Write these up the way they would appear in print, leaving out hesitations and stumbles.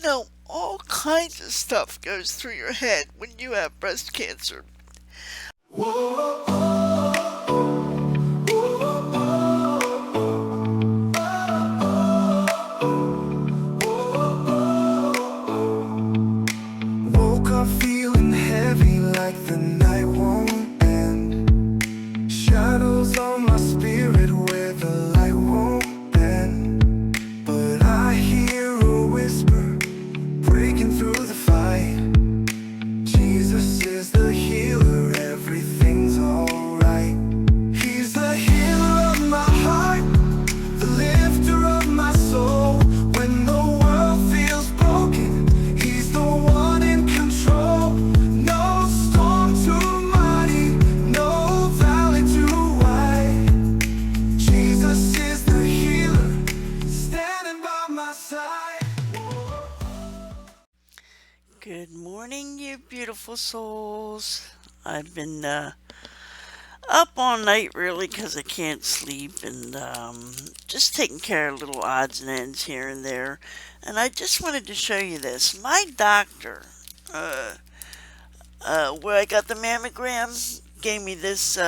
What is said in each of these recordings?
All kinds of stuff goes through your head when you have breast cancer. Woke up feeling heavy like the night won't end. Shadows on my spirit where the light won't bend. But I hear a whisper breaking through the fight. Jesus is the healer, everything's alright. He's the healer of my heart, the lifter of my soul. When the world feels broken, he's the one in control. No storm too mighty, no valley too wide. Jesus is the healer, standing by my side. Good morning, you beautiful souls. I've been up all night really because I can't sleep, and just taking care of little odds and ends here and there. And I just wanted to show you this. My doctor, where I got the mammogram, gave me this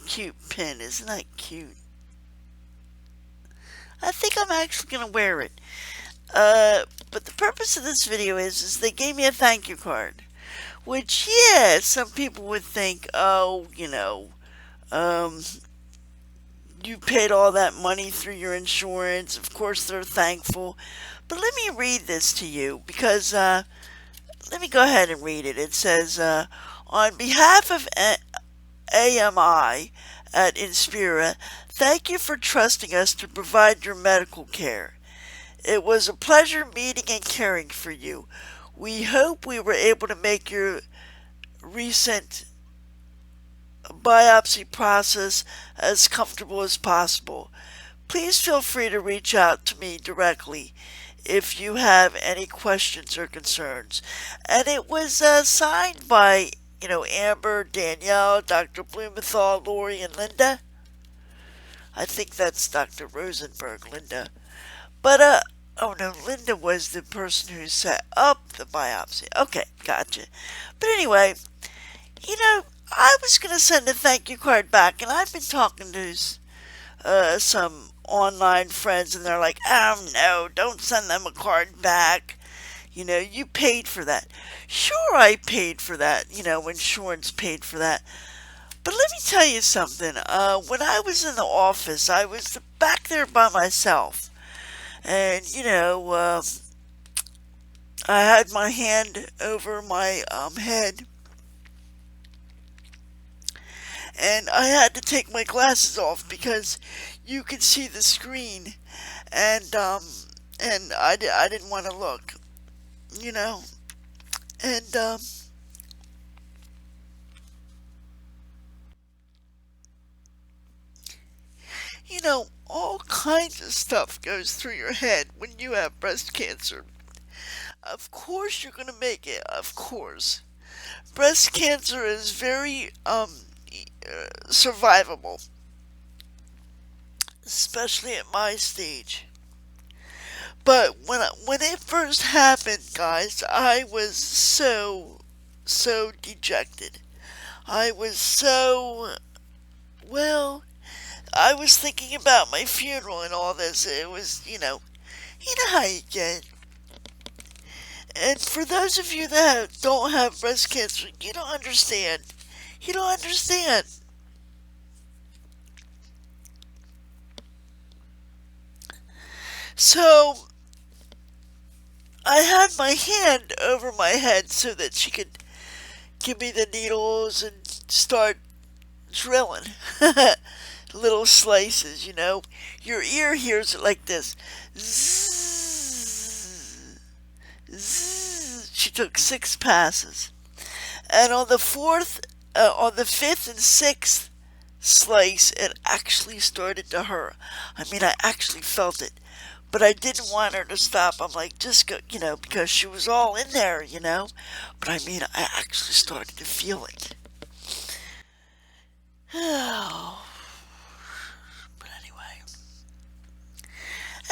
cute pin. Isn't that cute? I think I'm actually going to wear it. But the purpose of this video is they gave me a thank you card. Which, yeah, some people would think, oh, you paid all that money through your insurance. Of course they're thankful. But let me read this to you because, let me go ahead and read it. It says, on behalf of AMI at Inspira, thank you for trusting us to provide your medical care. It was a pleasure meeting and caring for you. We hope we were able to make your recent biopsy process as comfortable as possible. Please feel free to reach out to me directly if you have any questions or concerns. And it was signed by, Amber, Danielle, Dr. Blumenthal, Lori, and Linda. I think that's Dr. Rosenberg, Linda. But, oh no, Linda was the person who set up the biopsy. Okay, gotcha. But anyway, I was going to send a thank you card back, and I've been talking to some online friends, and they're like, oh no, don't send them a card back. You paid for that. Sure, I paid for that. Insurance paid for that. But let me tell you something. When I was in the office, I was back there by myself. And, I had my hand over my head. And I had to take my glasses off because you could see the screen. And I didn't want to look, And, all kinds of stuff goes through your head when you have breast cancer. Of course you're going to make it, of course. Breast cancer is very survivable, especially at my stage. But when it first happened, guys, I was so dejected. I was so, I was thinking about my funeral and all this. It was, you know how you get. And for those of you that don't have breast cancer, you don't understand. You don't understand. So, I had my hand over my head so that she could give me the needles and start drilling. Little slices, Your ear hears it like this. Zzz, zzz. She took 6 passes. And on the fifth and sixth slice, it actually started to hurt. I mean, I actually felt it. But I didn't want her to stop. I'm like, just go, because she was all in there, But I mean, I actually started to feel it. But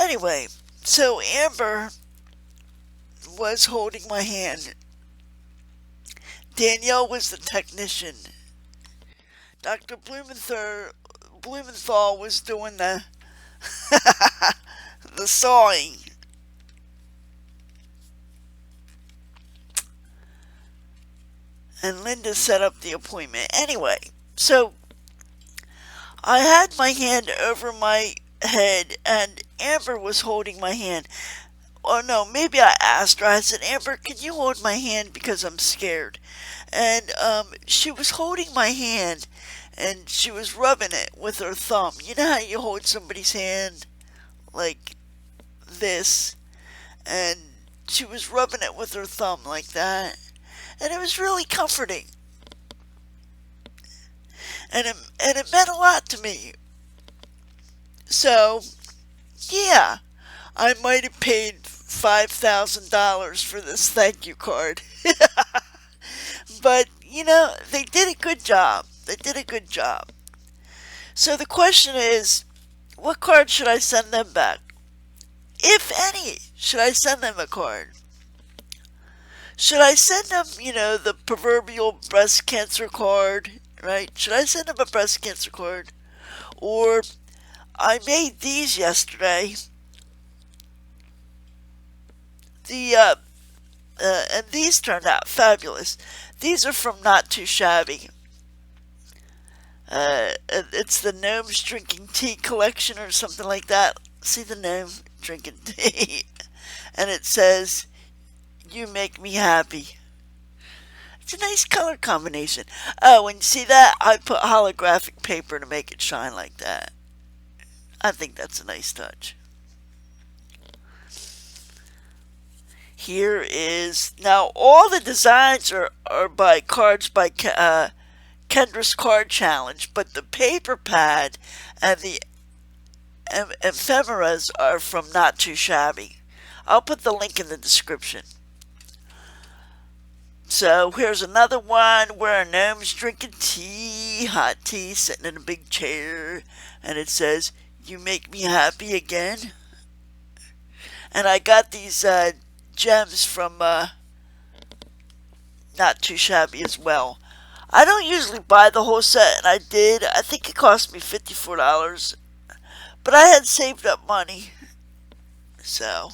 anyway, so Amber was holding my hand. Danielle was the technician. Dr. Blumenthal was doing the sawing. And Linda set up the appointment. Anyway, so I had my hand over my head, and Amber was holding my hand. Oh no, maybe I asked her. I said, Amber, can you hold my hand because I'm scared? And she was holding my hand, and she was rubbing it with her thumb. You know how you hold somebody's hand like this, and she was rubbing it with her thumb like that, and it was really comforting, and it meant a lot to me. So yeah, I might have paid $5,000 for this thank you card. But you know, they did a good job. They did a good job. So the question is, what card should I send them back? If any, should I send them a card? Should I send them, you know, the proverbial breast cancer card, right? Should I send them a breast cancer card? Or I made these yesterday. And these turned out fabulous. These are from Not Too Shabby. It's the Gnomes Drinking Tea collection or something like that. See the gnome drinking tea? And it says, "You make me happy." It's a nice color combination. Oh, and you see that? I put holographic paper to make it shine like that. I think that's a nice touch. Here is, now all the designs are by cards by Kendra's Card Challenge, but the paper pad and the ephemeras are from Not Too Shabby. I'll put the link in the description. So here's another one where a gnome's drinking tea, hot tea, sitting in a big chair, and it says, "You make me happy again." And I got these gems from Not Too Shabby as well. I don't usually buy the whole set, and I did. I think it cost me $54, but I had saved up money. So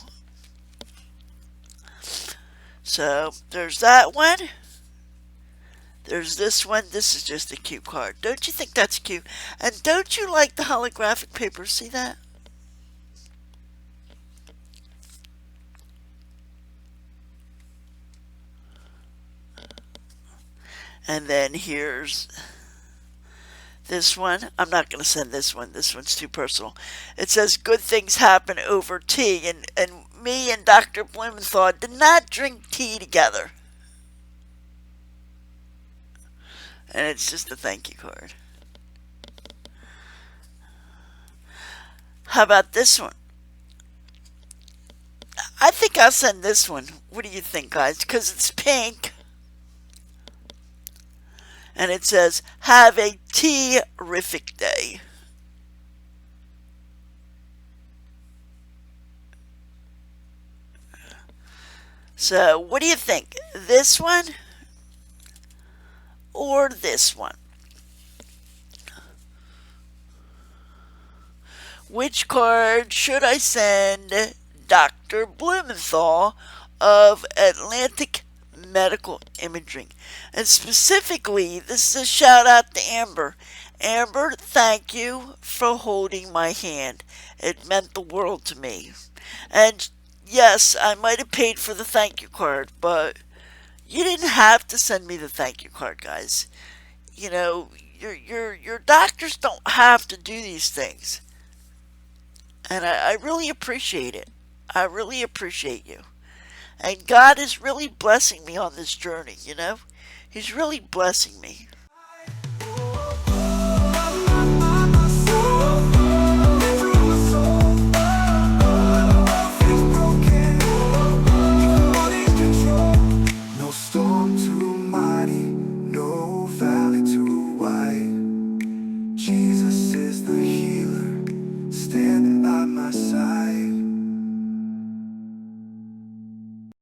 there's that one. There's this one. This is just a cute card. Don't you think that's cute? And don't you like the holographic paper? See that? And then here's this one. I'm not going to send this one. This one's too personal. It says, "Good things happen over tea." And me and Dr. Blumenthal did not drink tea together. And it's just a thank you card. How about this one? I think I'll send this one. What do you think, guys? Because it's pink. And it says, "Have a tea-rific day." So, what do you think? This one or this one? Which card should I send Dr. Blumenthal of Atlantic Medical Imaging? And specifically, this is a shout out to Amber. Amber, thank you for holding my hand. It meant the world to me. And yes, I might have paid for the thank you card, but you didn't have to send me the thank you card, guys. You know, your doctors don't have to do these things. And I really appreciate it. I really appreciate you. And God is really blessing me on this journey, you know? He's really blessing me.